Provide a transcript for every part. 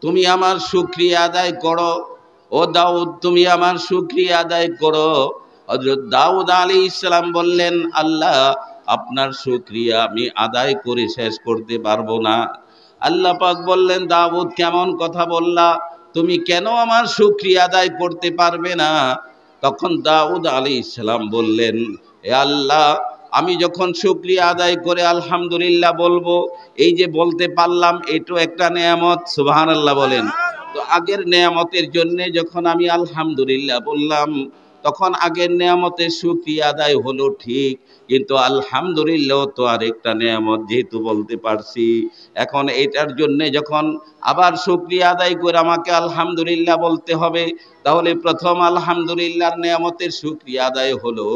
তুমি আমার শুকরিয়া আদায় করো। ও দাউদ, তুমি আমার শুকরিয়া আদায় করো। হযরত দাউদ আলাইহিস সালাম বললেন, আল্লাহ, আপনার শুকরিয়া আমি আদায় করে শেষ করতে পারবো না। আল্লাহ পাক বললেন, দাউদ, কেমন কথা বললা? তুমি কেন আমার শুকরিয়া আদায় করতে পারবে না? তখন দাউদ আলাইহিস সালাম বললেন, হে আল্লাহ, আমি যখন শুকরিয়া আদায় করে আলহামদুলিল্লাহ বলবো, এই যে বলতে পারলাম, এটাও একটা নেয়ামত। সুবহানাল্লাহ বলেন। তো আগের নেয়ামতের জন্য যখন আমি আলহামদুলিল্লাহ বললাম, তখন আগের নেয়ামতের শুকরিয়া আদায় হলো ঠিক, কিন্তু আলহামদুলিল্লাহ তো আরেকটা নেয়ামত, যেহেতু বলতে পারছি, এখন এটার জন্য যখন আবার শুকরিয়া আদায় করে আমাকে আলহামদুলিল্লাহ বলতে হবে, তাহলে প্রথম আলহামদুলিল্লাহর নেয়ামতের শুকরিয়া আদায় হলো,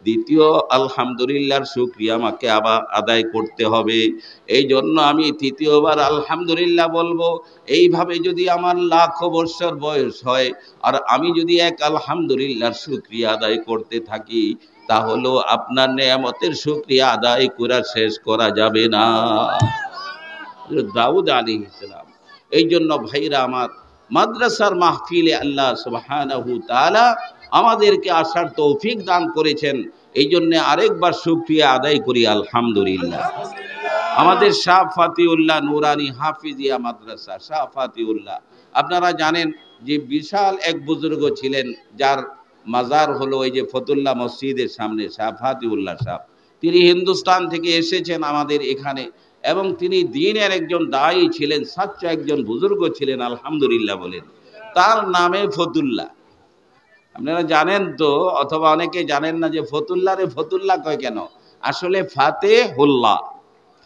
দ্বিতীয় আলহামদুলিল্লাহর শুকরিয়া আমাকে আবার আদায় করতে হবে। এই জন্য আমি তৃতীয়বার আলহামদুলিল্লাহ বলবো। এইভাবে যদি আমার লাখো বৎসর বয়স হয় আর আমি যদি এক আলহামদুলিল্লাহর শুকরিয়া আদায় করতে থাকি, তাহলে আপনার নেয়ামতের শুকরিয়া আদায় করা শেষ করা যাবে না। দাউদ আলাইহিস সালাম। এই জন্য ভাইরা আমার, মাদ্রাসার মাহফিলে আল্লাহ সুবহানাহু তাআলা আমাদেরকে আসার তৌফিক দান করেছেন। এই জন্য আরেকবার শুকরিয়া আদায় করি আলহামদুলিল্লাহ। আমাদের শাহ ফাতিউল্লাহ নুরানি হাফিজিয়া মাদ্রাসা, শাহ ফাতিউল্লাহ, আপনারা জানেন যে বিশাল এক বুজুর্গ ছিলেন, যার মাজার হলো এই যে ফতুল্লাহ মসজিদের সামনে, শাহ ফাতিউল্লাহ সাহেব। তিনি হিন্দুস্তান থেকে এসেছেন আমাদের এখানে, এবং তিনি দ্বীনের একজন দায়ী ছিলেন, সাচ্চা একজন বুজুর্গ ছিলেন, আলহামদুলিল্লাহ বলেন। তার নামে ফতুল্লাহ। আপনারা জানেন তো, অথবা অনেকে জানেন না, যে ফতুল্লাহ রে ফতুল্লাহ কয় কেন? আসলে ফাতেহুল্লাহ,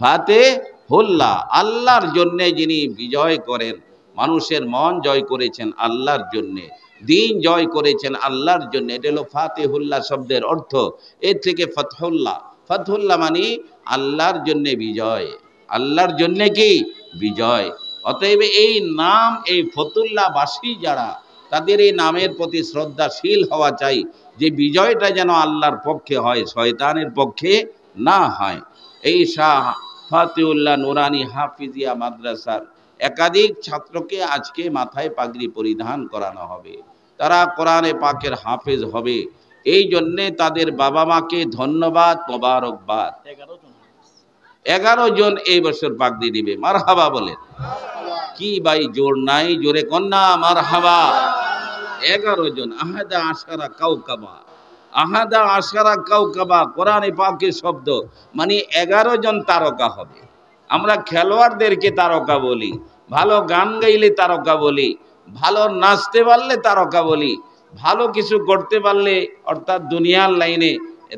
ফাতেহুল্লাহ, আল্লাহর জন্যে যিনি বিজয় করেন, মানুষের মন জয় করেছেন আল্লাহর জন্যে, দিন জয় করেছেন আল্লাহর জন্য, এটা হলো ফাতেহুল্লাহ শব্দের অর্থ। এর থেকে ফতহুল্লাহ, ফতহুল্লাহ মানে আল্লাহর জন্যে বিজয়, আল্লাহর জন্যে কি বিজয়। অতএব এই নাম, এই ফতুল্লাহবাসী যারা, তাদের এই নামের প্রতি শ্রদ্ধাশীল হওয়া চাই, যে বিজয়টা যেন আল্লাহর পক্ষে হয়, শয়তানের পক্ষে না হয়। এই শাহ ফাতিউল্লাহ নুরানি হাফিজিয়া মাদ্রাসার একাধিক ছাত্রকে আজকে মাথায় পাগড়ি পরিধান করানো হবে। তারা কোরআনে পাকের হাফেজ হবে। এই জন্যে তাদের বাবা মাকে ধন্যবাদ, মোবারকবাদ। 11 জন এই বছর পাগড়ি দিবে। মারহাবা বলেন। কি ভাই জোর নাই? জোরে কন্যা মারহাবা। 11 জন, আহাদা আশারা কাউকাবা, আহাদা আশারা কাউকাবা, কোরআনে পাকের শব্দ, মানে 11 জন তারকা হবে। আমরা খেলোয়াড়দেরকে তারকা বলি, ভালো গান গাইলে তারকা বলি, ভালো নাচতে পারলে তারকা বলি, ভালো কিছু করতে পারলে, অর্থাৎ দুনিয়ার লাইনে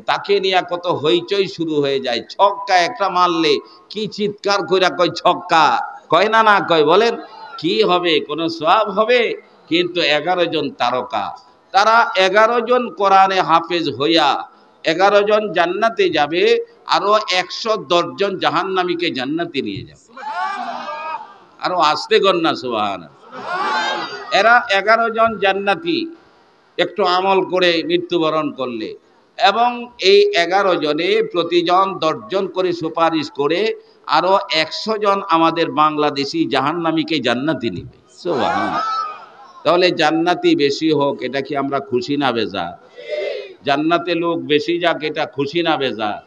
তাকে নিয়ে কত হইচই শুরু হয়ে যায়। ছক্কা একটা মারলে কি চিৎকার কইরা কয় ছক্কা, কয় না না কয়? বলেন কি হবে? কোনো সওয়াব হবে? কিন্তু 11 জন তারকা, তারা 11 জন কোরআনে হাফেজ হইয়া 11 জন জান্নাতে যাবে, আরো 110 জন জাহান্নামীকে জান্নাতে নিয়ে যাবে। আরো আসতে গন্না সুবহানাল্লাহ। এরা 11 জন জান্নাতি একটু আমল করে মৃত্যুবরণ করলে, এবং এই 11 জনে প্রতিজন 10 জন করে সুপারিশ করে আরো 100 জন আমাদের বাংলাদেশি জাহান্নামীকে জান্নাতে নিবে। সুবহানাল্লাহ। তাহলে জান্নাতি বেশি হোক, এটা কি আমরা খুশি না বেজার? জান্নাতে লোক বেশি যাক, এটা খুশি না বেজার?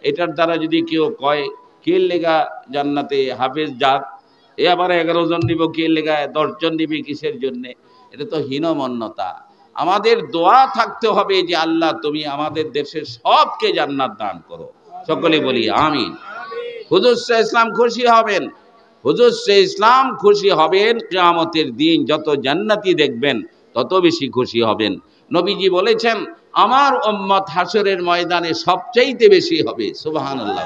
এটার দ্বারা যদি কেউ কয় কে লেগা জান্নাতে হাফেজ যাক, এ আবার 11 জন নিব, কে লেগা 10 জন নিবি কিসের জন্যে? এটা তো হীনমন্যতা। আমাদের দোয়া থাকতে হবে যে আল্লাহ তুমি আমাদের দেশের সবকে জান্নাত দান করো। সকলে বলি আমিন। হুজুর সাল্লাল্লাহু আলাইহি ওয়াসাল্লাম খুশি হবেন, হুজুর সাল্লাল্লাহু আলাইহি ওয়াসাল্লাম খুশি হবেন। কিয়ামতের দিন যত জান্নাতি দেখবেন তত বেশি খুশি হবেন। নবীজি বলেছেন, আমার উম্মত হাসরের ময়দানে সবচাইতে বেশি হবে। সুবহানাল্লাহ।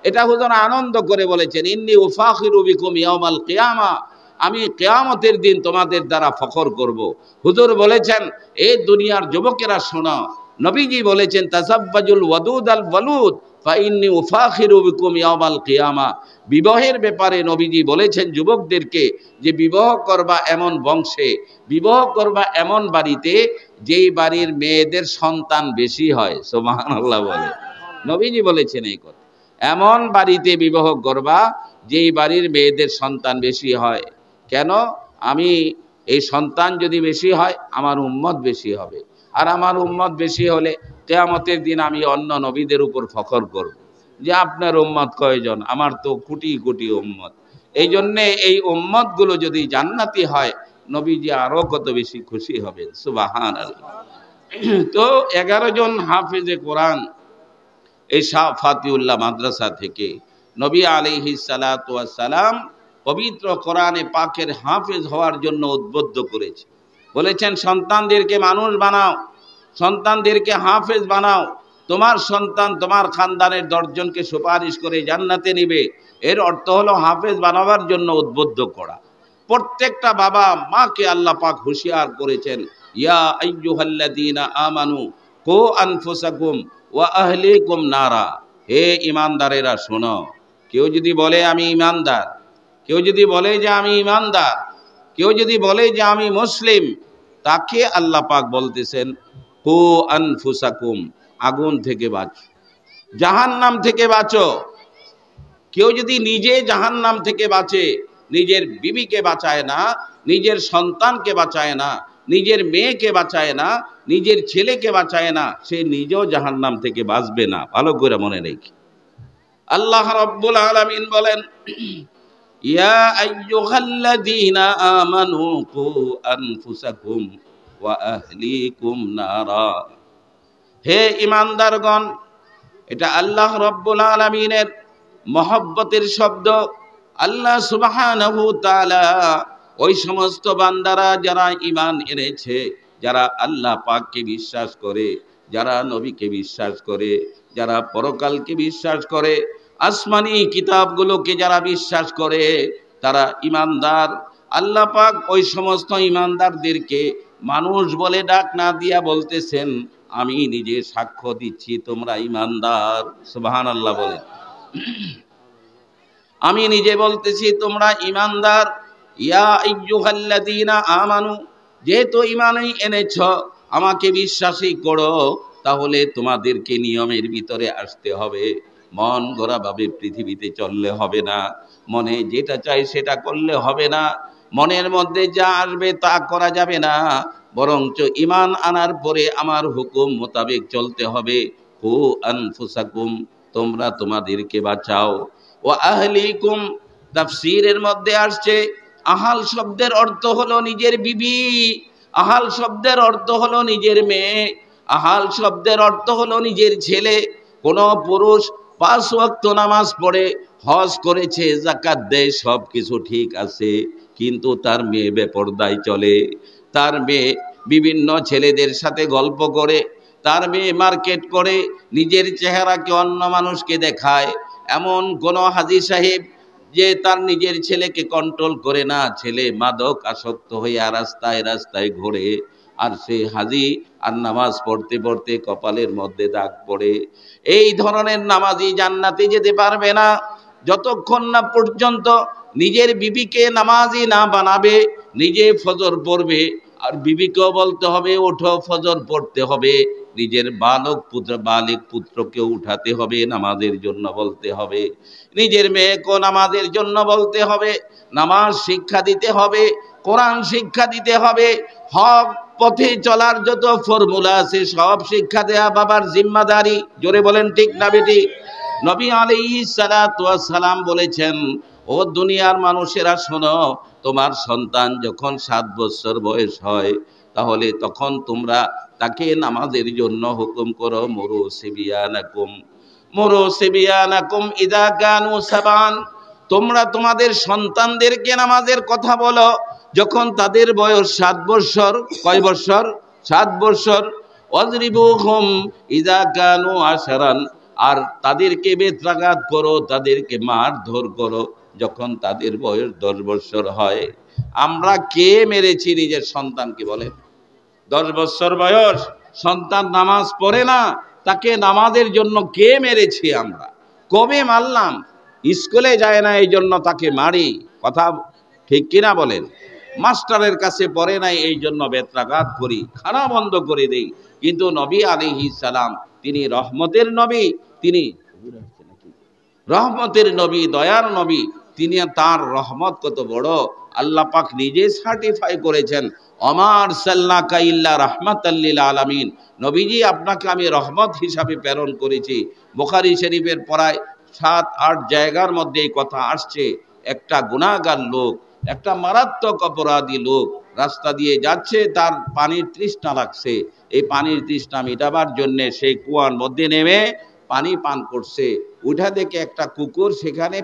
এটা হুজুর আনন্দ করে বলেছেন, ইন্নী উফাখিরু বিকুম ইয়াউমাল কিয়ামা, আমি কিয়ামতের দিন তোমাদের দ্বারা ফখর করব। হুজুর বলেছেন, এই দুনিয়ার যুবকেরা শোনো, নবীজি বলেছেন, তাসাব্বাজুল ওয়াদুদ আল ওয়ালুদ ফা ইন্নী উফাখিরু বিকুম ইয়াউমাল কিয়ামা। বিবাহের ব্যাপারে নবীজি বলেছেন যুবকদেরকে, যে বিবাহ করবা এমন বংশে, বিবাহ করবা এমন বাড়িতে, যেই বাড়ির মেয়েদের সন্তান বেশি হয়। সুবহানাল্লাহ বলে। নবীজি বলেছেন এই কথা, এমন বাড়িতে বিবাহ করবা যেই বাড়ির মেয়েদের সন্তান বেশি হয়। কেন? আমি এই সন্তান যদি বেশি হয় আমার উম্মত বেশি হবে, আর আমার উম্মত বেশি হলে কিয়ামতের দিন আমি অন্য নবীদের উপর ফখর করব যে আপনার উম্মত কয়জন, আমার তো কোটি কোটি উম্মত। এই জন্যে এই উম্মত গুলো যদি জান্নাতি হয় নবীজি আরো কত বেশি খুশি হবেন। সুবহানাল্লাহ। তো 11 জন হাফেজে কোরআন এই শাহ ফাতিউল্লাহ মাদ্রাসা থেকে নবী আলাইহিস সালাতু ওয়াস সালাম পবিত্র কোরআনে পাকের হাফেজ হওয়ার জন্য উদ্বুদ্ধ করেছে। বলেছেন সন্তানদেরকে মানুষ বানাও, সন্তানদেরকে হাফেজ বানাও, তোমার সন্তান তোমার খানদানের 10 জনকে সুপারিশ করে জান্নাতে নিবে। এর অর্থ হলো হাফেজ বানাবার জন্য উদ্বুদ্ধ করা। প্রত্যেকটা বাবা মাকে আল্লাহ পাক হুঁশিয়ার করেছেন, ইয়া আইয়ুহাল্লাযীনা আমানু কু আনফুসাকুম ওয়া আহলিকুম নারা। হে ঈমানদারেরা শোনো, কেউ যদি বলে আমি ঈমানদার, কেউ যদি বলে যে আমি ঈমানদার, কেউ যদি বলে যে আমি মুসলিম, তাকে আল্লাহ পাক বলতেছেন কু আনফুসাকুম, আগুন থেকে বাঁচো, জাহান্নাম থেকে বাঁচো। কেউ যদি নিজে জাহান্নাম থেকে বাঁচে, নিজের বিবিকে বাঁচায় না, নিজের সন্তানকে বাঁচায় না, নিজের মেয়েকে বাঁচায় না, নিজের ছেলেকে বাঁচায় না, সে নিজেও জাহান্নাম থেকে বাঁচবে না। ভালো করে মনে রেখে আল্লাহ রাব্বুল আলামিন বলেন, ইয়া আইয়ুহাল্লাযীনা আমানু কু আনফুসাকুম ওয়া আহলিকুম নারা। হে ঈমানদারগণ, এটা আল্লাহ রাব্বুল আলামিনের মহব্বতের শব্দ। আল্লাহ সুবহানাহু তাআলা ওই সমস্ত বান্দারা যারা ঈমান এনেছে, যারা আল্লাহ পাককে বিশ্বাস করে, যারা নবীকে বিশ্বাস করে, যারা পরকালকে বিশ্বাস করে, আসমানি কিতাবগুলোকে যারা বিশ্বাস করে, তারা ঈমানদার। আল্লাহ পাক ওই সমস্ত ঈমানদারদেরকে মানুষ বলে ডাক না দিয়া বলতেছেন, আমি নিজে সাক্ষ্য দিচ্ছি তোমরা ঈমানদার। সুবহানাল্লাহ বলেন। আমি নিজে বলতেছি তোমরা ঈমানদার। ইয়া আইয়ুহাল্লাযীনা আমানু, যেহেতু ঈমানই এনেছ, আমাকে বিশ্বাসই করো, তাহলে তোমাদেরকে নিয়মের ভিতরে আসতে হবে। মন গড়াভাবে পৃথিবীতে চললে হবে না, মনে যেটা চাই সেটা করলে হবে না, মনের মধ্যে যা আসবে তা করা যাবে না, বরঞ্চ ঈমান আনার পরে আমার হুকুম মোতাবেক চলতে হবে। কু আনফুসাকুম, তোমরা তোমাদেরকে বাঁচাও, ও আহলিকুম, তাফসীরের মধ্যে আসছে আহাল শব্দের অর্থ হলো নিজের বিবি, আহাল শব্দের অর্থ হলো নিজের মেয়ে, আহাল শব্দের অর্থ হলো নিজের ছেলে। কোন পুরুষ 5 ওয়াক্ত নামাজ পড়ে, হজ করেছে, যাকাত দেয়, সব কিছু ঠিক আছে, কিন্তু তার মেয়ে বেপরদায় চলে, তার মেয়ে বিভিন্ন ছেলেদের সাথে গল্প করে, তার মেয়ে মার্কেট করে, নিজের চেহারাকে অন্য মানুষকে দেখায়, এমন কোন হাজী সাহেব যে তার নিজের ছেলেকে কন্ট্রোল করে না, ছেলে মাদক আসক্ত হইয়া রাস্তায় রাস্তায় ঘোরে, আর সে হাজী আর নামাজ পড়তে পড়তে কপালের মধ্যে দাগ পড়ে। এই ধরনের নামাজি জান্নাতে যেতে পারবে না যতক্ষণ না পর্যন্ত নিজের বিবিকে নামাজি না বানাবে। নিজে ফজর পড়বে, আর বিবিকেও বলতে হবে ওঠো ফজর পড়তে হবে, নিজের বালিক পুত্রকে উঠাতে হবে, নামাজের জন্য বলতে হবে, নিজের মেয়েকে নামাজের জন্য বলতে হবে, নামাজ শিক্ষা দিতে হবে, কোরআন শিক্ষা দিতে হবে, হক পথে চলার যত ফর্মুলা আছে সব শিক্ষা দেয়া বাবার জিম্মাদারি। জোরে বলেন ঠিক না বেটি? নবী আলাইহিস সালাতু ওয়াস সালাম বলেছেন, ও দুনিয়ার মানুষেরা শোনো, তোমার সন্তান যখন 7 বছর বয়স হয়, তাহলে তখন তোমরা তাকে নামাজের জন্য হুকুম করো, মুরু সিবিয়ানাকুম ইযা কানু সাবান। তোমরা তোমাদের সন্তানদেরকে নামাজের কথা বলো যখন তাদের বয়স 7 বছর। কয় বছর? 7 বছর। ওয়াজরিবুহুম ইযা কানু আশরান, আর তাদেরকে বেত্রাঘাত করো, তাদেরকে মারধর করো যখন তাদের বয়স 10 বছর হয়। আমরা কে মেরেছি নিজের সন্তানকে বলেন? 10 বছর বয়স, সন্তান নামাজ পড়ে না, তাকে নামাজের জন্য কে মেরেছি আমরা? কবে মারলাম? স্কুলে যায় না এই জন্য তাকে মারি। কথা ঠিক কিনা বলেন? মাস্টারের কাছে পড়ে নাই এই জন্য বেত্রাঘাত করি, খানা বন্ধ করে দেই। কিন্তু নবী আলাইহিস সালাম তিনি রহমতের নবী, তিনি রহমতের নবী, দয়ার নবী, তিনি, তার রহমত কত বড় আল্লাহ পাক নিজে সার্টিফাই করেছেন, ওমা আরসালনাকা ইল্লা রাহমাতাল লিল আলামিন, নবীজি আপনাকে আমি রহমত হিসাবে প্রেরণ করেছি। বুখারী শরীফের প্রায় 7-8 জায়গার মধ্যে এই কথা আসছে। একটা গুনাহগার লোক, একটা মারাত্মক অপরাধী লোক রাস্তা দিয়ে যাচ্ছে, তার পানির তৃষ্ণা লাগছে। এই পানির তৃষ্ণা মেটাবার জন্য সেই কুয়ার মধ্যে নেমে পানি পান করছে। উঠা দেখে একটা কুকুর সেখানে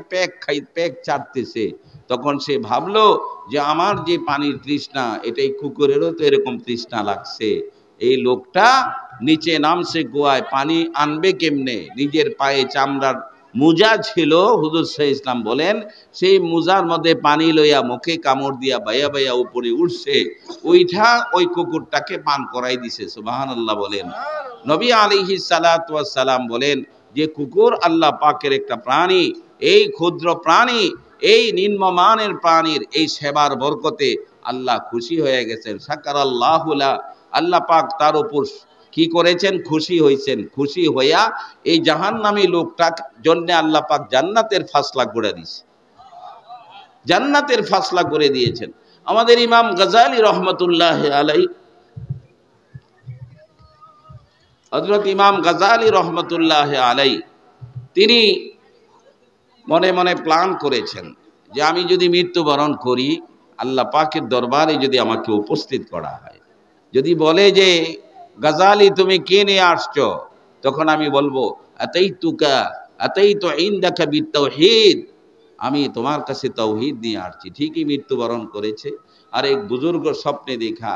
প্যাক চাটতেছে। তখন সে ভাবলো যে আমার যে পানির তৃষ্ণা, এটাই কুকুরেরও তো এরকম তৃষ্ণা লাগছে। এই লোকটা নিচে নামছে কুয়ায়, পানি আনবে কেমনে? নিজের পায়ে চামড়ার মোজা ছিল, হুজুর সাহেব ইসলাম বলেন সেই মোজার মধ্যে পানি লইয়া মুখে কামড় দিয়া বাইয়া বাইয়া উপরে উঠছে, ওইটা ওই কুকুরটাকে পান করাই দিছে। সুবহানাল্লাহ বলেন। নবী আলাইহিস সালাতু ওয়াস সালাম বলেন যে কুকুর আল্লাহ পাকের একটা প্রাণী, এই ক্ষুদ্র প্রাণী, এই নিম্নমানের প্রাণীর এই সেবার বরকতে আল্লাহ খুশি হয়ে গেছেন। শাকারাল্লাহু লা, আল্লাহ পাক তার উপর কি করেছেন? খুশি হয়েছেন। খুশি হইয়া এই জাহান্নামী লোকটার জন্য আল্লাহ পাক জান্নাতের ফাসলা করে দিয়েছে, জান্নাতের ফাসলা করে দিয়েছেন। আমাদের ইমাম গাজালি রহমতুল্লাহ আলাইহি, হযরত ইমাম গাজালি রহমতুল্লাহ আলাইহি, তিনি মনে মনে প্ল্যান করেছেন যে আমি যদি মৃত্যুবরণ করি, আল্লাহ পাকের দরবারে যদি আমাকে উপস্থিত করা হয়, যদি বলে যে গাজালি তুমি কে নিয়ে আসছো, তখন আমি বলবো আতাইতু ইনদাকা বিত্তাওহীদ, আমি তোমার কাছে তাওহীদ নিয়ে আসছি। ঠিকই মৃত্যুবরণ করেছে। আর এক বুজুর্গ স্বপ্নে দেখা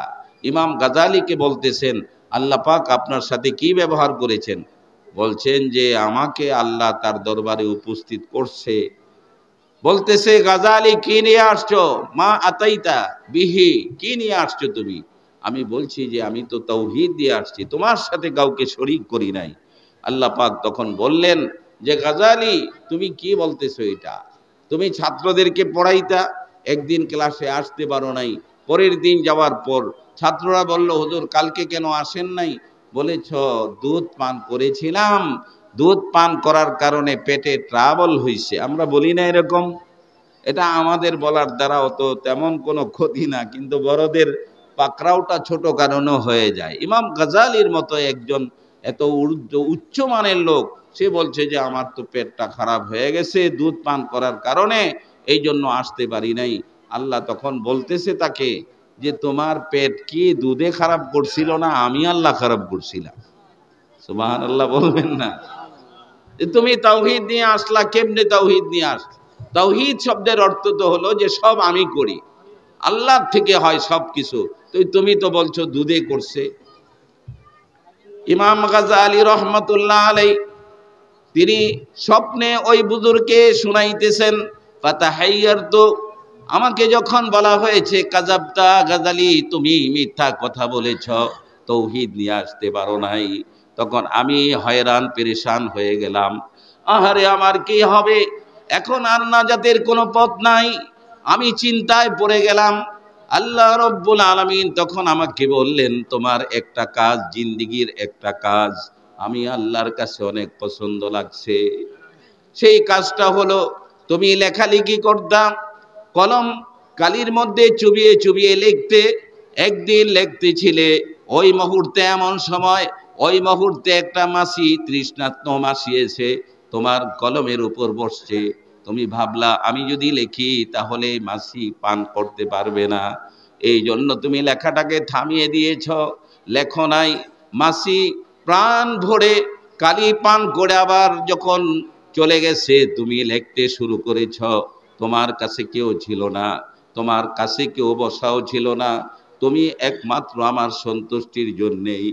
ইমাম গাজালিকে বলতেছেন, আল্লাহ পাক আপনার সাথে কি ব্যবহার করেছেন? বলছেন যে আমাকে আল্লাহ তার দরবারে উপস্থিত করছে। বলতেছে গাজালি কি নিয়ে আসছো? মা আতাইতা বিহি, কি নিয়ে আসছো তুমি? আমি বলছি যে আমি তো তাওহীদ দিয়ে আসছি, তোমার সাথে কাউকে শরীক করি নাই। আল্লাহ পাক তখন বললেন যে গাজালি তুমি কি বলতেছো এটা? তুমি ছাত্রদেরকে পড়াইতা, একদিন ক্লাসে আসতে পারো নাই, পরের দিন যাওয়ার পর ছাত্ররা বলল হুজুর কালকে কেন আসেন নাই? বলেছ দুধ পান করেছিলাম, দুধ পান করার কারণে পেটে ট্রাবল হয়েছে। আমরা বলি না এরকম? এটা আমাদের বলার দ্বারা অত তেমন কোনো ক্ষতি না, কিন্তু বড়দের পাকড়াওটা ছোট কারণে হয়ে যায়। ইমাম গাজালির মতো একজন এত উচ্চ মানের লোক, সে বলছে যে আমার তো পেটটা খারাপ হয়ে গেছে দুধ পান করার কারণে, এই জন্য আসতে পারি নাই। আল্লাহ তখন বলতেছে তাকে যে তোমার পেট কি দুধে খারাপ করছিল না, আমি আল্লাহ খারাপ করছিলাম? সুবহানাল্লাহ বলবেন না? তুমি তাওহীদ নিয়ে আসলা, কেমনে তাওহীদ নিয়ে আসলা? তাওহীদ শব্দের অর্থ তো হলো যে সব আমি করি, আল্লাহর থেকে হয় সব কিছু। তুমি তো বলছো দুধে করছে। ইমাম গাজালি রহমতুল্লাহ আলাইহি তিনি স্বপ্নে ওই বুজুর্গকে শুনাইতেছেন, ফাতাহাইয়ারতু, আমাকে যখন বলা হয়েছে কাযাবতা গাজালি, তুমি মিথ্যা কথা বলেছ, তাওহীদ নিয়ে আসতে পারো নাই, তখন আমি হয়রান পেরেশান হয়ে গেলাম। আহারে আমার কি হবে, এখন আর নাজাতের কোনো পথ নাই। আমি চিন্তায় পড়ে গেলাম। আল্লাহ রব্বুল আলামিন তখন আমাকে বললেন তোমার একটা কাজ, জিন্দেগির একটা কাজ আমি আল্লাহর কাছে অনেক পছন্দ লাগছে। সেই কাজটা হলো তুমি লেখালেখি করতাম, কলম কালির মধ্যে চুবিয়ে চুবিয়ে লিখতে। একদিন লিখতেছিলে, ওই মুহূর্তে এমন সময়, ওই মুহূর্তে একটা মাছি, তৃষ্ণার্ত মাছি এসে তোমার কলমের উপর বসছে। তুমি ভাবলা আমি যদি লিখি তাহলে মাছি পান করতে পারবে না, এই জন্য তুমি লেখাটাকে থামিয়ে দিয়েছ, লেখো নাই। মাছি প্রাণ ভরে কালি পান করে আবার যখন চলে গেছে, তুমি লিখতে শুরু করেছ। তোমার কাছে কেউ ছিল না, তোমার কাছে কেউ বসাও ছিল না, তুমি একমাত্র আমার সন্তুষ্টির জন্যেই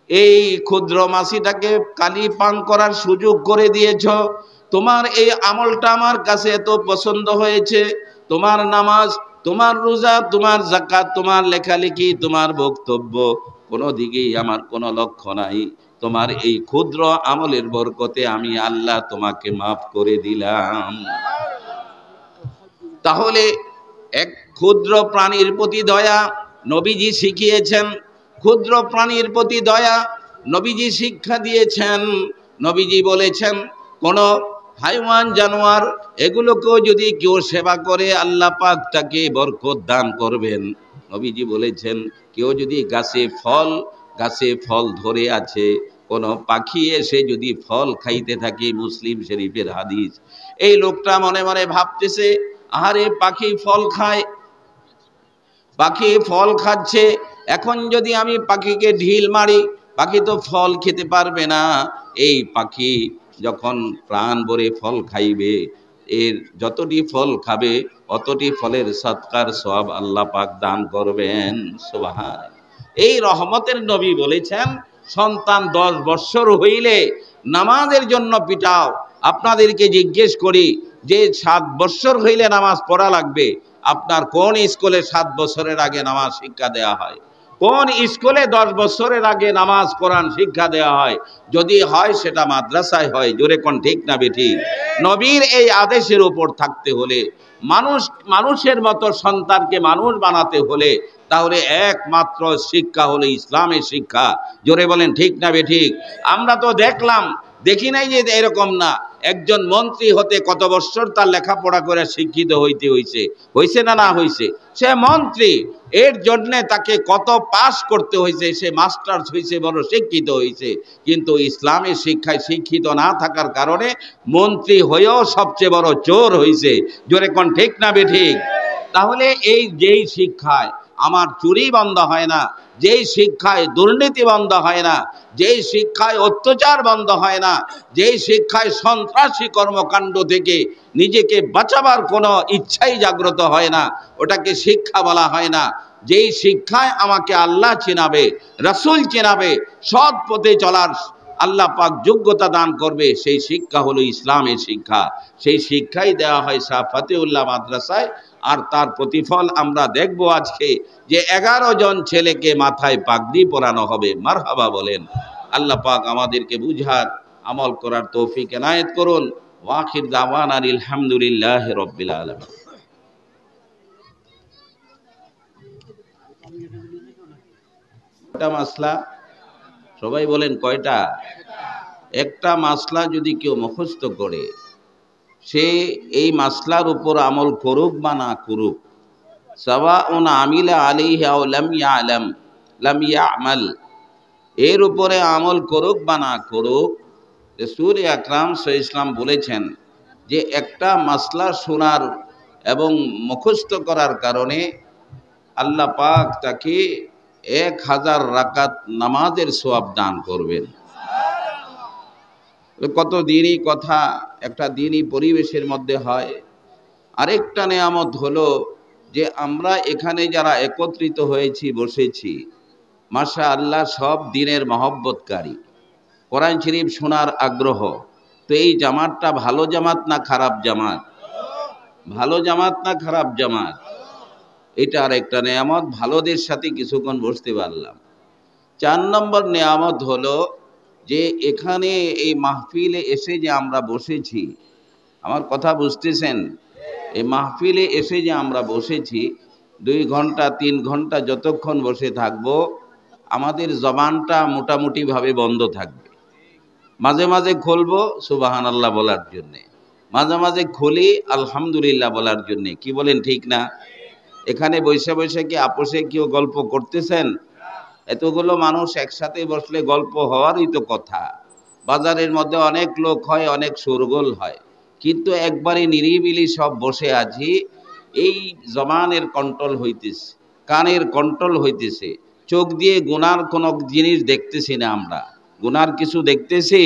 এই ক্ষুদ্র মাছিটাকে কালি পান করার সুযোগ করে দিয়েছ। তোমার এই আমলটা আমার কাছে এত পছন্দ হয়েছে, তোমার নামাজ, তোমার রোজা, তোমার যাকাত, তোমার লেখালেখি, তোমার বক্তব্য, কোনো দিকেই আমার কোনো লক্ষ্য নাই। তোমার এই ক্ষুদ্র আমলের বরকতে আমি আল্লাহ তোমাকে মাফ করে দিলাম। তাহলে এক ক্ষুদ্র প্রাণীর প্রতি দয়া নবীজি শিখিয়েছেন, ক্ষুদ্র প্রাণীর প্রতি দয়া নবীজি শিক্ষা দিয়েছেন। নবীজি বলেছেন কোন হাইওয়ান জানোয়ার এগুলোকেও যদি কেউ সেবা করে আল্লাহ পাক তাকে বরকত দান করবেন। নবীজি বলেছেন, কেউ যদি গাছে ফল ধরে আছে, কোন পাখি এসে যদি ফল খাইতে থাকে, মুসলিম শরীফের হাদিস, এই লোকটা মনে মনে ভাবতেছে, আরে পাখি ফল খায়, পাখি ফল খাচ্ছে, এখন যদি আমি পাখিকে ঢিল মারি, পাখি তো ফল খেতে পারবে না। এই পাখি যখন প্রাণ ভরে ফল খাইবে, এর যতটি ফল খাবে অতটি ফলের সৎকার সওয়াব আল্লাহ পাক দান করবেন। সুবহান। এই রহমতের নবী বলেছেন, সন্তান 10 বৎসর হইলে নামাজের জন্য পিটাও। আপনাদেরকে জিজ্ঞেস করি যে 7 বৎসর হইলে নামাজ পড়া লাগবে, আপনার কোন স্কুলে 7 বছরের আগে নামাজ শিক্ষা দেওয়া হয়? কোন স্কুলে 10 বছরের আগে নামাজ কোরআন শিক্ষা দেওয়া হয়? যদি হয় সেটা মাদ্রাসায় হয়। জোরে কোন ঠিক না বেঠিক? নবীর এই আদেশের উপর থাকতে হলে, মানুষের মতো সন্তানকে মানুষ বানাতে হলে, তাহলে একমাত্র শিক্ষা হলো ইসলামের শিক্ষা। জোরে বলেন ঠিক না বেঠিক? আমরা তো দেখি নাই যে এরকম না। একজন মন্ত্রী হতে কত বছর তার লেখাপড়া করে শিক্ষিত হয়েছে না না হয়েছে? সে মন্ত্রী, এর জন্য তাকে কত পাস করতে হয়েছে, সে মাস্টার্স হয়েছে, বড় শিক্ষিত হয়েছে। কিন্তু ইসলামের শিক্ষায় শিক্ষিত না থাকার কারণে মন্ত্রী হয়েও সবচেয়ে বড় চোর হয়েছে। জোরে কোন ঠিক না বেঠিক? তাহলে এই যেই শিক্ষায় আমার চুরি বন্ধ হয় না, যেই শিক্ষায় দুর্নীতি বন্ধ হয় না, যেই শিক্ষায় অত্যাচার বন্ধ হয় না, যেই শিক্ষায় সন্ত্রাসী কর্মকাণ্ড থেকে নিজেকে বাঁচাবার কোনো ইচ্ছাই জাগ্রত হয় না, ওটাকে শিক্ষা বলা হয় না। যেই শিক্ষায় আমাকে আল্লাহ চেনাবে, রাসূল চেনাবে, সৎ পথে চলার আল্লাহ পাক যোগ্যতা দান করবে, সেই শিক্ষা হলো ইসলামের শিক্ষা। সেই শিক্ষাই দেওয়া হয় শাহ ফতেউল্লাহ মাদ্রাসায়। আর তার প্রতিফল আমরা দেখব আজকে, যে 11 জন ছেলেকে মাথায় পাগড়ি পরানো হবে। মারহাবা বলেন। আল্লাহ পাক আমাদেরকে বুঝার, আমল করার তৌফিক এনায়েত করুন। ওয়াখির দাওয়ানা আলহামদুলিল্লাহি রাব্বিল আলামিন। কয়টা মাসলা? সবাই বলেন কয়টা? একটা মাসলা যদি কেউ মুখস্থ করে, সে এই মাসলার উপর আমল করুক বা না করুক, সাওয়াউন আমিলা আলাইহি আও লাম ইয়ালাম লাম ইয়ামাল, এর উপরে আমল করুক বা না করুক, রাসূল আকরাম সাল্লাল্লাহু আলাইহি ওয়াসাল্লাম বলেছেন যে একটা মাসলা শোনার এবং মুখস্থ করার কারণে আল্লাহ পাক তাকে 1000 রাকাত নামাজের সওয়াব দান করবেন। কত দিনই কথা একটা দিনই পরিবেশের মধ্যে হয়। আরেকটা নেয়ামত হলো যে আমরা এখানে যারা একত্রিত হয়েছি, বসেছি, মাশাআল্লাহ সব দিনের মহব্বতকারী, কোরআন শরীফ শোনার আগ্রহ। তো এই জামাতটা ভালো জামাত না খারাপ জামাত? ভালো জামাত না খারাপ জামাত? এটা আর একটা নেয়ামত, ভালোদের সাথে কিছুক্ষণ বসতে পারলাম। 4 নম্বর নেয়ামত হলো যে এখানে এই মাহফিলে এসে যে আমরা বসেছি, আমার কথা বুঝতেছেন? এই মাহফিলে এসে যে আমরা বসেছি, 2 ঘন্টা 3 ঘন্টা যতক্ষণ বসে থাকব, আমাদের জবানটা মোটামুটি ভাবে বন্ধ থাকবে। মাঝে মাঝে খুলবো সুবহানাল্লাহ বলার জন্যে, মাঝে মাঝে খুলি আলহামদুলিল্লাহ বলার জন্যে। কি বলেন ঠিক না? এখানে বৈশা বৈশা কি আপোষে কেউ গল্প করতেছেন? এতগুলো মানুষ একসাথে বসলে গল্প হওয়ারই তো কথা। বাজারের মধ্যে অনেক লোক হয়, অনেক শোরগোল হয়, কিন্তু একবারে নিরিবিলি সব বসে আছি। এই জবানের কন্ট্রোল হইতেছে, কানের কন্ট্রোল হইতেছে, চোখ দিয়ে গুনার কোনো জিনিস দেখতেছি না। আমরা গুনার কিছু দেখতেছি?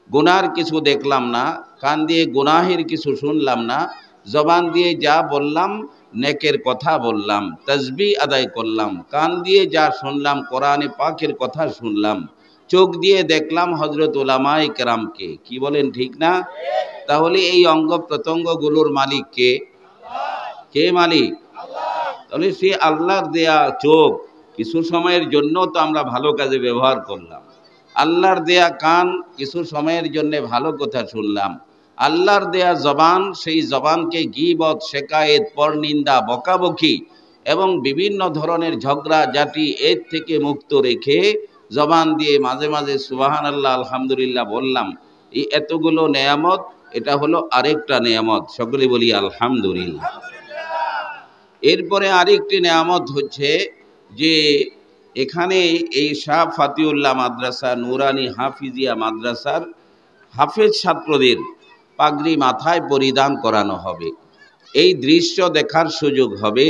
গুনার কিছু দেখলাম না। কান দিয়ে গুনাহের কিছু শুনলাম না। জবান দিয়ে যা বললাম নেকের কথা বললাম, তাসবিহ আদায় করলাম। কান দিয়ে যা শুনলাম কোরআনে পাকের কথা শুনলাম। চোখ দিয়ে দেখলাম হযরত উলামায়ে কেরামকে। কি বলেন ঠিক না? তাহলে এই অঙ্গ প্রত্যঙ্গগুলোর মালিক কে? কে মালিক? তাহলে সে আল্লাহর দেয়া চোখ, কিছু সময়ের জন্য তো আমরা ভালো কাজে ব্যবহার করলাম। আল্লাহর দেয়া কান, কিছু সময়ের জন্য ভালো কথা শুনলাম। আল্লাহর দেয়া জবান, সেই জবানকে গীবত, শেকায়েত, পরনিন্দা, বকাবকি এবং বিভিন্ন ধরনের ঝগড়া জাতি এর থেকে মুক্ত রেখে জবান দিয়ে মাঝে মাঝে সুবহানাল্লাহ আলহামদুলিল্লাহ বললাম। এই এতগুলো নেয়ামত এটা হলো আরেকটা নেয়ামত, সকলে বলি আলহামদুলিল্লাহ। এরপরে আরেকটি নেয়ামত হচ্ছে যে এখানে এই শাহ ফাতিউল্লাহ মাদ্রাসা নুরানি হাফিজিয়া মাদ্রাসার হাফেজ ছাত্রদের পাগড়ি মাথায় পরিধান করানো হবে। এই দৃশ্য দেখার সুযোগ হবে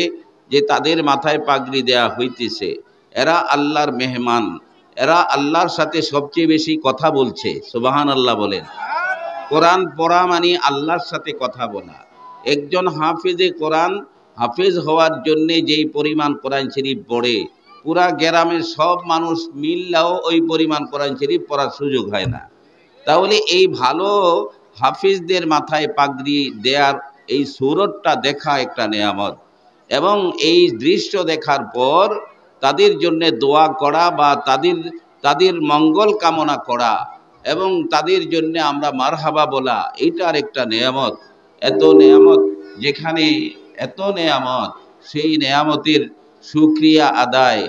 যে তাদের মাথায় পাগড়ি দেয়া হইতেছে, এরা আল্লাহর মেহমান, এরা আল্লাহর সাথে সবচেয়ে বেশি কথা বলছে। সুবহানাল্লাহ বলেন। কোরআন পড়া মানে আল্লাহর সাথে কথা বলা। একজন হাফেজে কোরআন হাফেজ হওয়ার জন্যে যেই পরিমাণ কোরআন শরীফ পড়ে, পুরা গ্রামের সব মানুষ মিললেও ওই পরিমাণ কোরআন শরীফ পড়ার সুযোগ হয় না। তাহলে এই ভালো হাফিজদের মাথায় পাগড়ি দেয়ার এই সুরতটা দেখা একটা নেয়ামত, এবং এই দৃশ্য দেখার পর তাদের জন্য দোয়া করা বা তাদের মঙ্গল কামনা করা এবং তাদের জন্য আমরা মারহাবা বলা, এইটার একটা নেয়ামত। এত নেয়ামত, যেখানে এত নেয়ামত, সেই নেয়ামতের শুকরিয়া আদায়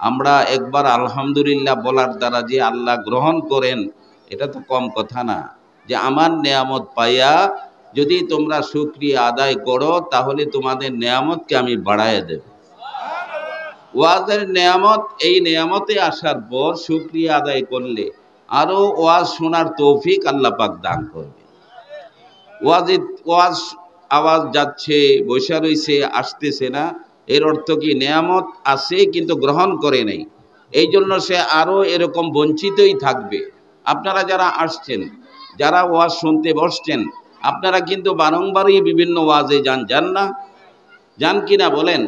আমরা একবার আলহামদুলিল্লাহ বলার দ্বারা যে আল্লাহ গ্রহণ করেন, এটা তো কম কথা না। যে আমার নেয়ামত পাইয়া যদি তোমরা শুকরিয়া আদায় করো, তাহলে তোমাদের নেয়ামতকে আমি বাড়াইয়া দেব। ওয়াজের নেয়ামত, এই নেয়ামতে আসার পর শুকরিয়া আদায় করলে আরো ওয়াজ শোনার তৌফিক আল্লাহ পাক দান করবে। ওয়াজ আওয়াজ যাচ্ছে, বসে রইছে, আসতেছে না, এর অর্থ কি নেয়ামত আছে কিন্তু গ্রহণ করে নাই, এই জন্য সে আরো এরকম বঞ্চিতই থাকবে। আপনারা যারা আসছেন, যারা ওয়াজ শুনতে বসছেন, আপনারা কিন্তু বারংবারই বিভিন্ন ওয়াজে যান না? যান কিনা বলেন?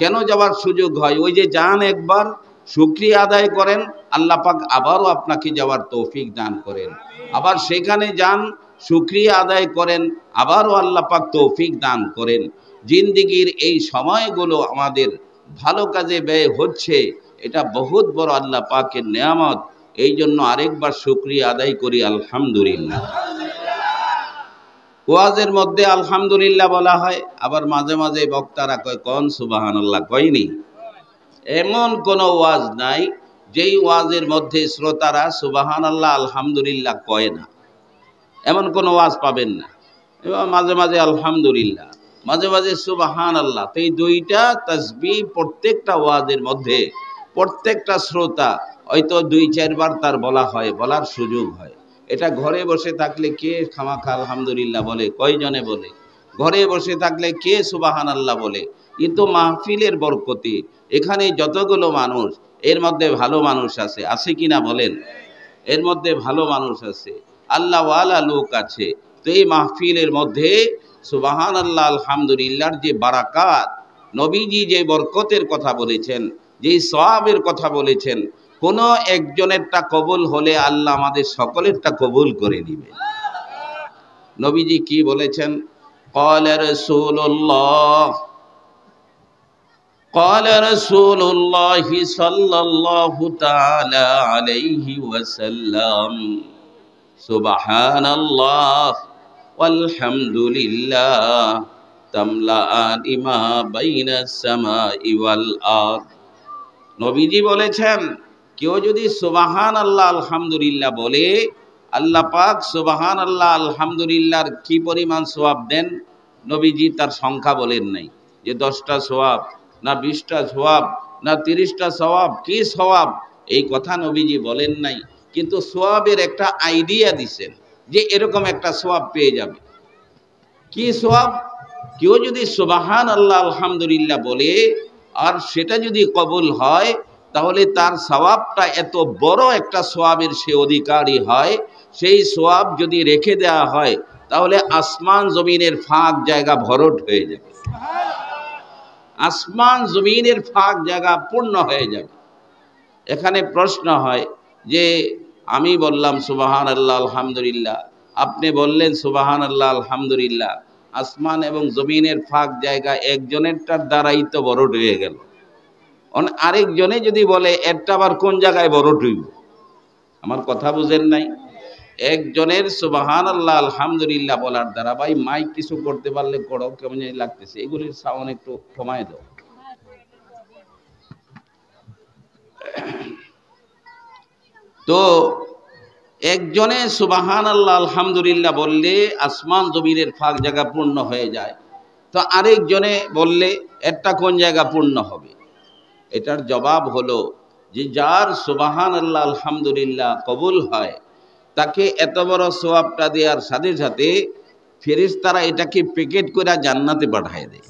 কেন যাওয়ার সুযোগ হয়? ওই যে যান, একবার শুকরিয়া আদায় করেন, আল্লাহ পাক আবারও আপনাকে যাওয়ার তৌফিক দান করেন। আবার সেখানে যান, শুকরিয়া আদায় করেন, আবারও আল্লাহ পাক তৌফিক দান করেন। জিন্দেগির এই সময়গুলো আমাদের ভালো কাজে ব্যয় হচ্ছে, এটা বহুত বড় আল্লাহ পাকের নেয়ামত। এই জন্য আরেকবার শুকরিয়া আদায় করি আলহামদুলিল্লাহ। ওয়াজের মধ্যে আলহামদুলিল্লাহ বলা হয়, আবার মাঝে মাঝে বক্তারা কয় কোন সুবহানাল্লাহ, কয়নি? এমন কোন ওয়াজ নাই যেই ওয়াজের মধ্যে শ্রোতারা সুবহানাল্লাহ আলহামদুলিল্লাহ কয় না, এমন কোন ওয়াজ পাবেন না। এবং মাঝে মাঝে আলহামদুলিল্লাহ, মাঝে মাঝে সুবহানাল্লাহ, তো এই দুইটা তাসবিহ প্রত্যেকটা ওয়াজের মধ্যে প্রত্যেকটা শ্রোতা হয়তো 2-4 বার তার বলা হয়, বলার সুযোগ হয়। এটা ঘরে বসে থাকলে কে খামাখা আলহামদুলিল্লাহ বলে? কয়জনে বলে? ঘরে বসে থাকলে কে সুবহানাল্লাহ বলে? কিন্তু মাহফিলের বরকতে এখানে যতগুলো মানুষ, এর মধ্যে ভালো মানুষ আছে, আছে কিনা বলেন? এর মধ্যে ভালো মানুষ আছে, আল্লাহ ওয়ালা লোক আছে। তো এই মাহফিলের মধ্যে সুবহানাল্লাহ আলহামদুলিল্লাহর যে বারাকাত, নবীজি যে বরকতের কথা বলেছেন, যে সওয়াবের কথা বলেছেন, কোন একজনেরটা কবুল হলে আল্লাহ আমাদের সকলেরটা কবুল করে নেবে। নবীজি কি বলেছেন? قال رسول الله صلى الله تعالى عليه وسلم سبحان الله والحمد لله تملأان ما بين السماء والأرض। নবীজি বলেছেন, কেউ যদি সুবহানাল্লাহ আলহামদুলিল্লাহ বলে, আল্লাহ পাক সুবহানাল্লাহ আলহামদুলিল্লাহর কি পরিমাণ সওয়াব দেন, নবীজি তার সংখ্যা বলেন নাই, যে 10টা সওয়াব না 20টা সওয়াব না 30টা সওয়াব, কি সওয়াব এই কথা নবীজি বলেন নাই, কিন্তু সওয়াবের একটা আইডিয়া দিছেন যে এরকম একটা সওয়াব পেয়ে যাবে। কি সওয়াব? কেউ যদি সুবহানাল্লাহ আলহামদুলিল্লাহ বলে আর সেটা যদি কবুল হয়, তাহলে তার সওয়াবটা এত বড় একটা সওয়াবের সে অধিকারী হয়। সেই সওয়াব যদি রেখে দেওয়া হয়, তাহলে আসমান জমিনের ফাঁক জায়গা ভরট হয়ে যাবে, আসমান জমিনের ফাঁক জায়গা পূর্ণ হয়ে যাবে। এখানে প্রশ্ন হয় যে আমি বললাম সুবহানাল্লাহ আলহামদুলিল্লাহ, আপনি বললেন সুবহানাল্লাহ আলহামদুলিল্লাহ, আসমান এবং জমিনের ফাঁক জায়গা একজনেরটার দ্বারাই তো ভরট হয়ে গেল, আরেকজনে যদি বলে একটা আবার কোন জায়গায় ভরট হইব? আমার কথা বুঝেন নাই? একজনের সুবহানাল্লাহ আলহামদুলিল্লাহ বলার দ্বারা, ভাই মাইক কিছু করতে পারলে করো, কেমন জানি লাগতেছে, এগুলির সাউন্ড একটু কমায় দাও। তো একজনে সুবহানাল্লাহ আলহামদুলিল্লাহ বললে আসমান জমিনের ফাঁক জায়গা পূর্ণ হয়ে যায়, তো আরেকজনে বললে একটা কোন জায়গা পূর্ণ হবে? এটার জবাব হলো যে যার সুবহানাল্লাহ আলহামদুলিল্লাহ কবুল হয় তাকে এত বড় সওয়াবটা দেওয়ার সাথে সাথে ফেরেশতারা এটাকে প্যাকেট করে জান্নাতে পাঠিয়ে দেয়।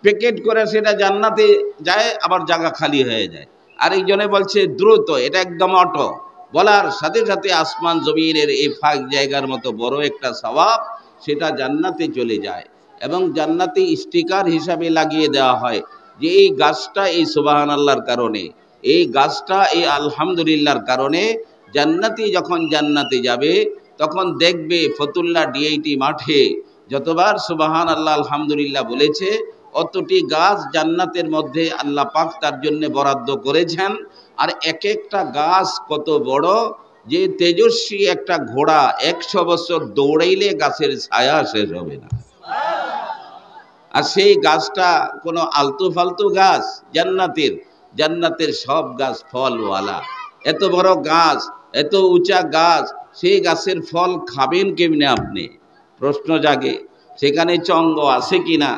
প্যাকেট করে সেটা জান্নাতে যায়, আবার জায়গা খালি হয়ে যায়। আরেকজনে বলছে দ্রুত, এটা একদম অটো, বলার সাথে সাথে আসমান জমিনের এই ফাঁক জায়গার মতো বড় একটা সওয়াব সেটা জান্নাতে চলে যায়। এবং জান্নাতে স্টিকার হিসাবে লাগিয়ে দেওয়া হয় যে এই গাছটা এই সুবহানাল্লাহর কারণে, এই গাছটা এই আলহামদুলিল্লাহর কারণে জান্নাতি যখন জান্নাতে যাবে তখন দেখবে ফতুল্লাহ ডিআইটি মাঠে যতবার সুবহানাল্লাহ আলহামদুলিল্লাহ বলেছে অতটি গাছ জান্নাতের মধ্যে আল্লাহ পাক তার জন্য বরাদ্দ করেছেন। আর এক একটা গাছ কত বড় যে তেজস্বী একটা ঘোড়া 100 বছর দৌড়াইলে গাছের ছায়া শেষ হবে না। আর সেই গাছটা কোনো আলতু ফালতু গাছ, জান্নাতের সব গাছ ফলওয়ালা। এত বড় গাছ, এত উঁচা গাছ, সেই গাছের ফল খাবেন কেমনে আপনি? প্রশ্ন জাগে। সেখানে চঙ্গ আছে কিনা,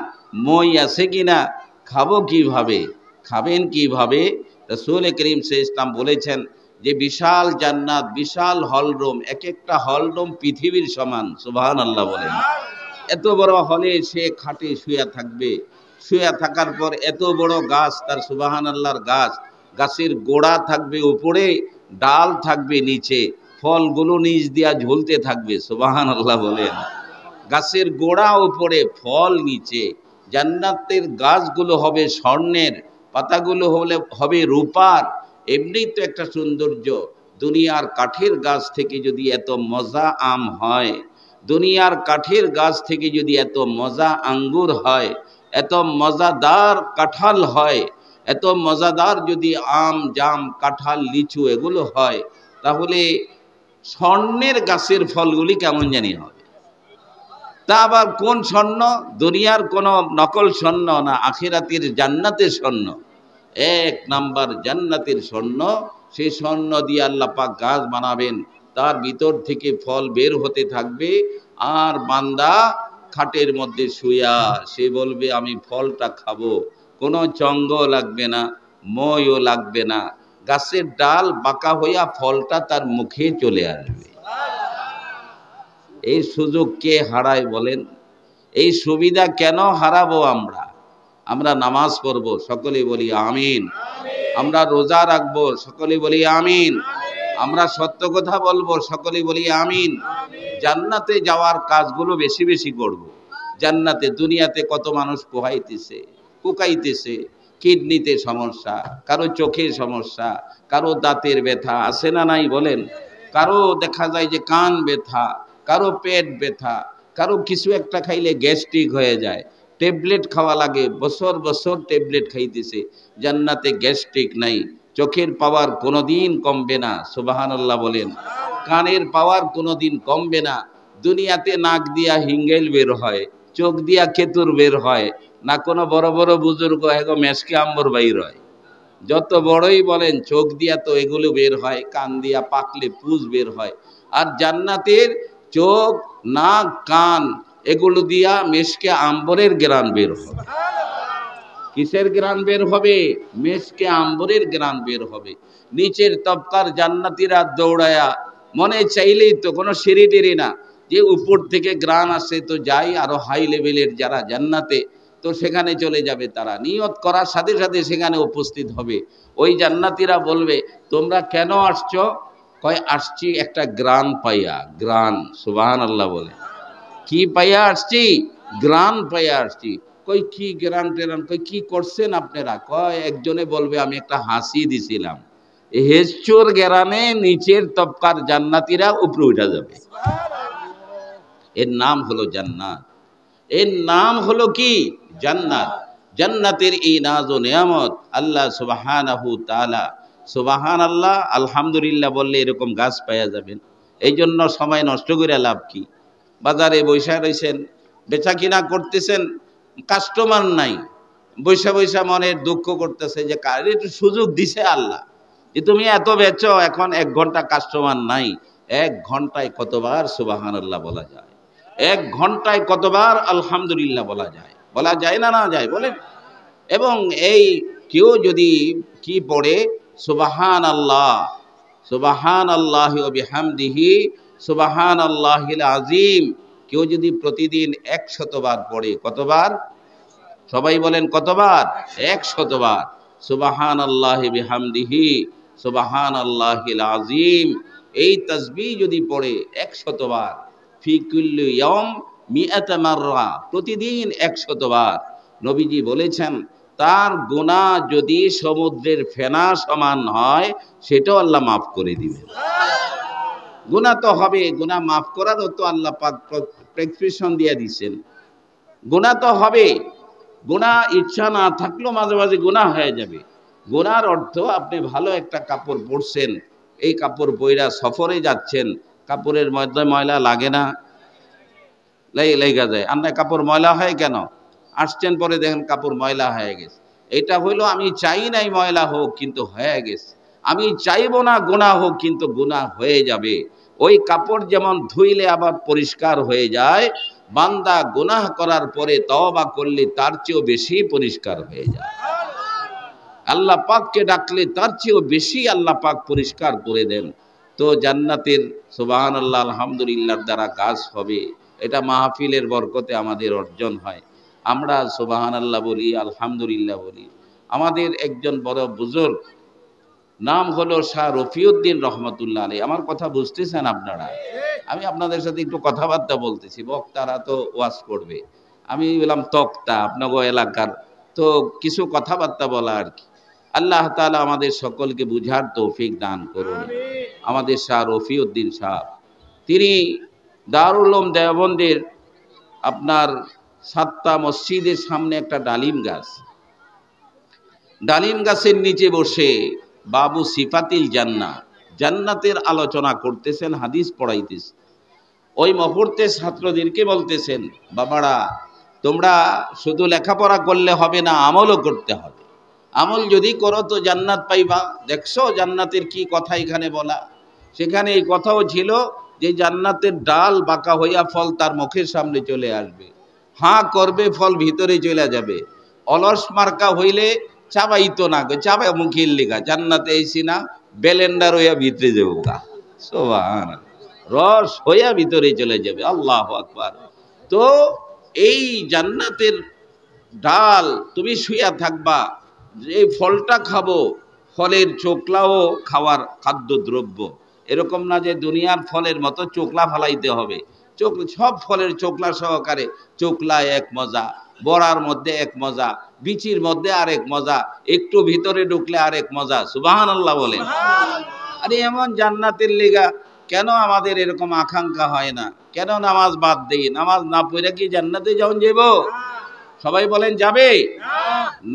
মই আছে কিনা, খাবো কিভাবে, খাবেন কিভাবে? রাসূল করিম সাল্লাল্লাহু আলাইহি ওয়াসাল্লাম বলেছেন যে বিশাল জান্নাত, বিশাল হলরুম, এক একটা হলরুম পৃথিবীর সমান। সুবহানাল্লাহ বলেন। এত বড় হলে সে খাটে শুয়ে থাকবে, শুয়ে থাকার পর এত বড় গাছ, তার সুবহানাল্লাহর গাছ, গাছের গোড়া থাকবে উপরে, ডাল থাকবে নিচে, ফলগুলো নিচ দিয়া ঝুলতে থাকবে। সুবহানাল্লাহ বলেন। গাছের গোড়া উপরে, ফল নিচে। জান্নাতের গাছগুলো হবে স্বর্ণের, পাতাগুলো হবে রূপার। এমনি তো একটা সৌন্দর্য। দুনিয়ার কাঠের গাছ থেকে যদি এত মজা আম হয়, দুনিয়ার কাঠের গাছ থেকে যদি এত মজা আঙ্গুর হয়, এত মজাদার কাঁঠাল হয়, এত মজাদার যদি আম, জাম, কাঁঠাল, লিচু এগুলো হয়, তাহলে স্বর্ণের গাছের ফলগুলি কেমন জানি হবে? তা আবার কোন স্বর্ণ? দুনিয়ার কোন নকল স্বর্ণ না, আখিরাতের জান্নাতের স্বর্ণ। এক নাম্বার জান্নাতের স্বর্ণ। সেই স্বর্ণ দিয়ে আল্লাহ পাক গাছ বানাবেন, তার ভিতর থেকে ফল বের হতে থাকবে। আর বান্দা খাটের মধ্যে শুয়া সে বলবে আমি ফলটা খাবো, কোনো চঙ্গ লাগবে না, মইও লাগবে না। গাছের ডাল বাঁকা হইয়া ফলটা তার মুখে চলে আসবে। এই সুযোগ কে হারায় বলেন? এই সুবিধা কেন হারাবো আমরা? আমরা নামাজ পড়বো, সকলে বলি আমিন। আমরা রোজা রাখবো, সকলে বলি আমিন। আমরা সত্য কথা বলবো, সকলে বলি আমিন। জান্নাতে যাওয়ার কাজগুলো বেশি বেশি করব। জান্নাতে, দুনিয়াতে কত মানুষ পোহাইতেছে, কুকাইতেছে, কিডনিতে সমস্যা, কারো চোখের সমস্যা, কারো দাঁতের ব্যথা, আছে না নাই বলেন? কারো দেখা যায় যে কান ব্যথা, কারো পেট ব্যথা, কারো কিছু একটা খাইলে গ্যাস্ট্রিক হয়ে যায়, ট্যাবলেট খাওয়া লাগে, বছর বছর ট্যাবলেট খাইতেছে। জান্নাতে গ্যাস্ট্রিক নাই, চোখের পাওয়ার কোনোদিন কমবে না। সুবহানাল্লাহ বলেন। কানের পাওয়ার কোনোদিন কমবে না। দুনিয়াতে নাক দিয়া হিঙ্গেল বের হয়, চোখ দিয়া কেতুর বের হয় না, কোনো বড় বড় বুজুর্গ এগো মেসকে আম্বর বাইর হয়। যত বড়ই বলেন চোখ দিয়া তো এগুলো বের হয়, কান দিয়া পাকলে পুজ বের হয়। আর জান্নাতের চোখ, নাক, কান এগুলো দিয়া মেসকে আম্বরের গ্রান বের হবে। কিসের গ্রান বের হবে? মেসকে আম্বরের গ্রান বের হবে। নিচের তবকার জান্নাতীরা দৌড়ায়া, মনে চাইলেই তো, কোনো সিঁড়ি টিড়ি না, যে উপর থেকে গ্রান আসে তো যাই, আরো হাই লেভেলের যারা জান্নাতে, তো সেখানে চলে যাবে। তারা নিয়ত করার সাথে সাথে সেখানে উপস্থিত হবে। ওই জান্নাতীরা বলবে তোমরা কেন আসছো? কয় আসছি একটা গ্রান পাইয়া। গ্রান, সুবহানাল্লাহ বলে। কি পাইয়া আসছি? গ্রান পাইয়া আসছি। কই কি গ্রান টেরান? কই কি করছেন আপনারা? কয় একজনে বলবে আমি একটা হাসি দিছিলাম, হেঁচুর গ্রানে নিচের তবকার জান্নাতীরা উপরে উঠে যাবে। এর নাম হলো জান্নাত। এর নাম হলো কি? জান্নাত। জান্নাতের এই নাজ ও নিয়ামত আল্লাহ সুবহানাহু তাআলা, সুবহানাল্লাহ আলহামদুলিল্লাহ বললে এরকম গাছ পাওয়া যাবেন। এই জন্য সময় নষ্ট করে লাভ কি? বাজারে বৈশা রয়েছেন, বেচা কিনা করতেছেন, কাস্টমার নাই, বৈশা বৈশা মনের দুঃখ করতেছে যে কার একটু সুযোগ দিছে আল্লাহ, যে তুমি এত বেচো, এখন 1 ঘন্টা কাস্টমার নাই, 1 ঘন্টায় কতবার সুবহানাল্লাহ বলা যায়? 1 ঘন্টায় কতবার আলহামদুলিল্লাহ বলা যায়? বলা যায় না, না যায়? বলেন। এবং এই কেউ যদি কি পড়ে সুবহানাল্লাহ, সুবহানাল্লাহি ওয়া বিহামদিহি সুবহানাল্লাহিল আযীম, কেউ যদি প্রতিদিন 100 বার পড়ে, কতবার? সবাই বলেন কতবার? 100 বার। সুবহানাল্লাহি বিহামদিহি সুবহানাল্লাহিল আযীম, এই তাসবিহ যদি পড়ে 100 বার, ফি কুল্লি ইয়াওম মিআতা মাররা, প্রতিদিন 100 বার, নবীজি বলেছেন তার গুনাহ যদি সমুদ্রের ফেনা সমান হয়, সেটাও আল্লাহ মাফ করে দিবেন। গুনাহ তো হবে, গুনাহ মাফ করারও তো আল্লাহ পাক প্রেসক্রিপশন দিয়ে দিয়েছেন। গুনাহ তো হবে, গুনাহ ইচ্ছা না থাকলেও মাঝে মাঝে গুনাহ হয়ে যাবে। গুনার অর্থ আপনি ভালো একটা কাপড় পরছেন, এই কাপড় পইরা সফরে যাচ্ছেন, কাপড়ের মধ্যে ময়লা লাগে না? লেগা যায়। আপনার কাপড় ময়লা হয় কেন? আসছেন পরে দেখেন কাপড় ময়লা হয়ে গেছে। এটা হইলো আমি চাই নাই ময়লা হোক, কিন্তু হয়ে গেছে। আমি চাইবো না গুনাহ হোক, কিন্তু গুনাহ হয়ে যাবে। ওই কাপড় যেমন ধুইলে আবার পরিষ্কার হয়ে যায়, বান্দা গুনাহ করার পরে তওবা করলে তার চেয়েও বেশি পরিষ্কার হয়ে যায়। আল্লাহ পাককে ডাকলে তার চেয়েও বেশি আল্লাহ পাক পরিষ্কার করে দেন। তো জান্নাতের সুবহানাল্লাহ আলহামদুলিল্লাহর দ্বারা কাজ হবে, এটা মাহফিলের বরকতে আমাদের অর্জন হয়। আমরা সুবহানাল্লাহ বলি, আলহামদুলিল্লাহ বলি। আমাদের একজন বড় বুজুর্গ, নাম হলো শাহ রফিউদ্দিন রহমতুল্লাহ আলাইহি। আমার কথা বুঝতেছেন আপনারা? আমি আপনাদের সাথে একটু কথাবার্তা বলতেছি, বক্তারা তো ওয়াজ করবে, আমি বললাম তক্তা আপনাগো এলাকার, তো কিছু কথাবার্তা বলা আর কি। আল্লাহ তাআলা আমাদের সকলকে বুঝার তৌফিক দান করুন। আমাদের শাহ রফিউদ্দিন সাহেব, তিনি দারুল উলুম দেওবন্দের আপনার 7টা মসজিদের সামনে একটা ডালিম গাছ, ডালিম গাছের নিচে বসে বাবু সিফাতিল জান্নাহ, জান্নাতের আলোচনা করতেছেন, হাদিস পড়াইতেছেন। ওই মুহূর্তে ছাত্রদেরকে বলতেছেন, বাবারা তোমরা শুধু লেখাপড়া করলে হবে না, আমলও করতে হবে। আমল যদি করো তো জান্নাত পাইবা। দেখছো জান্নাতের কি কথা এখানে বলা? সেখানে এই কথাও ছিল যে জান্নাতের ডাল বাঁকা হইয়া ফল তার মুখের সামনে চলে আসবে, হাঁ করবে ফল ভিতরে চলে যাবে। অলস মার্কা হইলে চাবাইতো না, চাবা মুখের লেখা জান্নাতে এইছি না, বেলেন্ডার হইয়া ভিতরে যাবো গা, সুবহানাল্লাহ, রস হইয়া ভিতরে চলে যাবে। আল্লাহু আকবার। তো এই জান্নাতের ডাল তুমি শুইয়া থাকবা, যে ফলটা খাবো, ফলের চোকলাও খাওয়ার খাদ্য দ্রব্য। এরকম না যে দুনিয়ার ফলের মতো চোকলা ফালাইতে হবে, সব ফলের চোকলা সহকারে। চোকলায় এক মজা, বড়ার মধ্যে এক মজা, বিচির মধ্যে আরেক মজা, একটু ভিতরে ঢুকলে আরেক মজা। সুবহানাল্লাহ বলেন। আরে এমন জান্নাতের লেগা কেন আমাদের এরকম আকাঙ্ক্ষা হয় না? কেন নামাজ বাদ দেই? নামাজ না পড়ে কি জান্নাতে যাওয়া যাব? সবাই বলেন যাবে?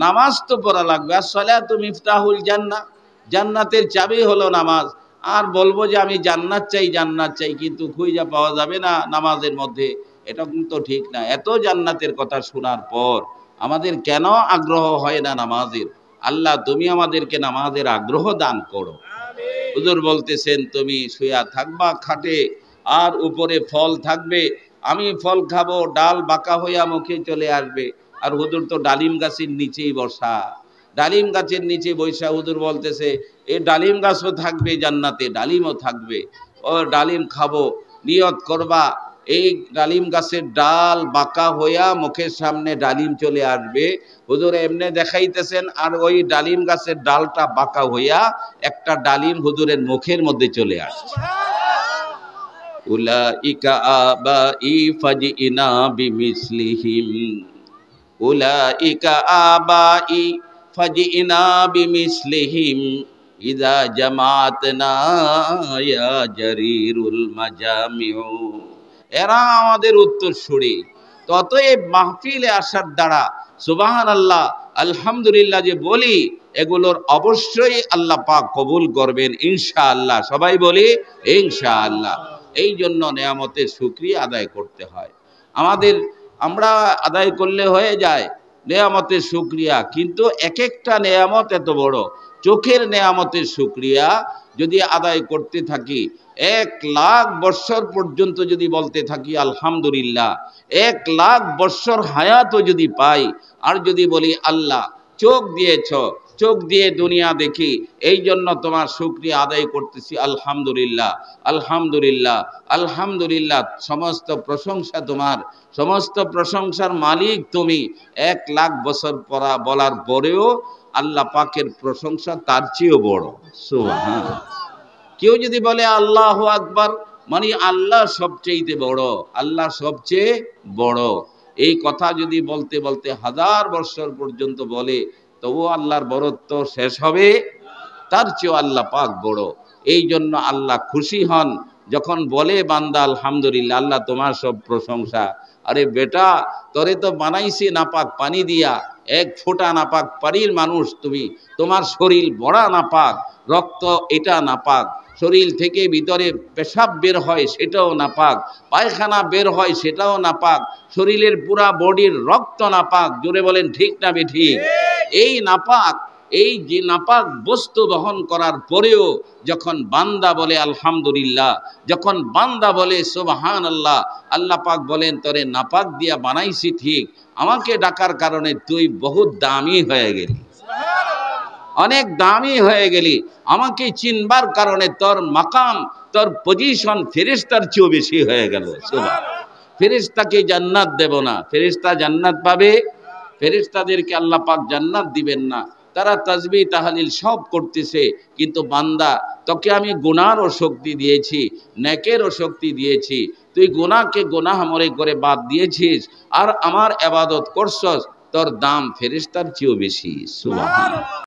নামাজ তো পড়া লাগবে। as-salatu মিফতাহুল জান্নাহ, জান্নাতের চাবি হলো নামাজ। আর বলবো যে আমি জান্নাত চাই, জান্নাত চাই, কিন্তু খুঁজে পাওয়া যাবে না নামাজের মধ্যে, এটা কিন্তু ঠিক না। এত জান্নাতের কথা শোনার পর আমাদের কেন আগ্রহ হয় না নামাজের? আল্লাহ তুমি আমাদেরকে নামাজের আগ্রহ দান করো। হুজুর বলতেছেন তুমি শুয়া থাকবা খাটে, আর উপরে ফল থাকবে, আমি ফল খাবো, ডাল বাঁকা হইয়া মুখে চলে আসবে। আর হুজুর তো ডালিম গাছের নিচেই বসা, ডালিম গাছের নিচে বৈশা হুজুর বলতেছে এই ডালিম গাছও থাকবে জান্নাতে, ডালিমও থাকবে। ও ডালিম খাবো, নিয়ত করবা এই ডালিম গাছের ডাল বাঁকা হইয়া মুখের সামনে ডালিম চলে আসবে। হুজুর এমনি দেখাইতেছেন, আর ওই ডালিম গাছের ডালটা বাঁকা হইয়া একটা ডালিম হুজুরের মুখের মধ্যে চলে আসছে। উলাইকা আবাই ফাজিনা বিমিসলিহিম, উলাইকা আবাই ফাজিনা বিমিসলিহিম ইযা জামাতনা ইয়া জারিরুল মাজামিউ। এরা আমাদের উত্তরসূরি। তো অতএব মাহফিলে আসার দ্বারা সুবহানাল্লাহ আলহামদুলিল্লাহ যে বলি, এগুলোর অবশ্যই আল্লাহ পাক কবুল করবেন ইনশাআল্লাহ। সবাই বলি ইনশাআল্লাহ। এই জন্য নেয়ামতের শুকরিয়া আদায় করতে হয় আমাদের। আমরা আদায় করলে হয়ে যায় নেয়ামতের শুকরিয়া, কিন্তু এক একটা নেয়ামত এত বড়। চোখের নেয়ামতের শুকরিয়া যদি আদায় করতে থাকি, 1,00,000 বৎসর পর্যন্ত যদি বলতে থাকি আলহামদুলিল্লাহ, 1,00,000 বৎসর হায়াতও যদি পাই, আর যদি বলি আল্লাহ চোখ দিয়েছ, চোখ দিয়ে দুনিয়া দেখি, এই জন্য তোমার শুকরিয়া আদায় করতেছি, আলহামদুলিল্লাহ আলহামদুলিল্লাহ আলহামদুলিল্লাহ, সমস্ত প্রশংসা তোমার, সমস্ত প্রশংসার মালিক তুমি। 1,00,000 বছর বলার পরেও আল্লাহ পাকের প্রশংসা তার চেয়েও বড়। সুবহানাল্লাহ। কেউ যদি বলে আল্লাহু আকবার, মানে আল্লাহ সবচেয়ে বড়, আল্লাহ সবচেয়ে বড়, এই কথা যদি বলতে বলতে 1000 বছর পর্যন্ত বলে, তবুও আল্লাহর বড়ত্ব শেষ হবে? তার চেয়েও আল্লাহ পাক বড়। এই জন্য আল্লাহ খুশি হন যখন বলে বান্দা আলহামদুলিল্লাহ, আল্লাহ তোমার সব প্রশংসা। আরে বেটা, তোরে তো বানাইছি নাপাক পানি দিয়া, 1 ফোঁটা নাপাক পানির মানুষ তুমি, তোমার শরীর বড়া নাপাক, রক্ত এটা নাপাক, শরীর থেকে ভিতরে পেশাব বের হয় সেটাও নাপাক, পায়খানা বের হয় সেটাও নাপাক, শরীরের পুরা বডির রক্ত নাপাক। জোরে বলেন ঠিক না বেঠিক? এই নাপাক, এই যে নাপাক বস্তু বহন করার পরেও যখন বান্দা বলে আলহামদুলিল্লাহ, যখন বান্দা বলে সুবহানাল্লাহ, আল্লাহ পাক বলেন তোরে নাপাক দিয়া বানাইছি ঠিক, আমাকে ডাকার কারণে তুই বহুত দামি হয়ে গেলি, অনেক দামি হয়ে গেলি, আমাকে চিনবার কারণে তোর মাকাম, তোর পজিশন ফেরেশতার চেয়েও বেশি হয়ে গেল। সুবহানাল্লাহ। ফেরেশতাকে জান্নাত দেব না, ফেরেশতা জান্নাত পাবে? ফেরেশতাদেরকে আল্লাহ পাক জান্নাত দিবেন না, তারা তাসবিহ তাহলিল সব করতেছে, কিন্তু বান্দা তোকে আমি গুনাহরও শক্তি দিয়েছি, নেকেরও শক্তি দিয়েছি, তুই গুনাহকে গুনাহ মনে করে বাদ দিয়েছিস আর আমার ইবাদত করছস, তোর দাম ফেরেশতার চেয়েও বেশি। সুবহানাল্লাহ।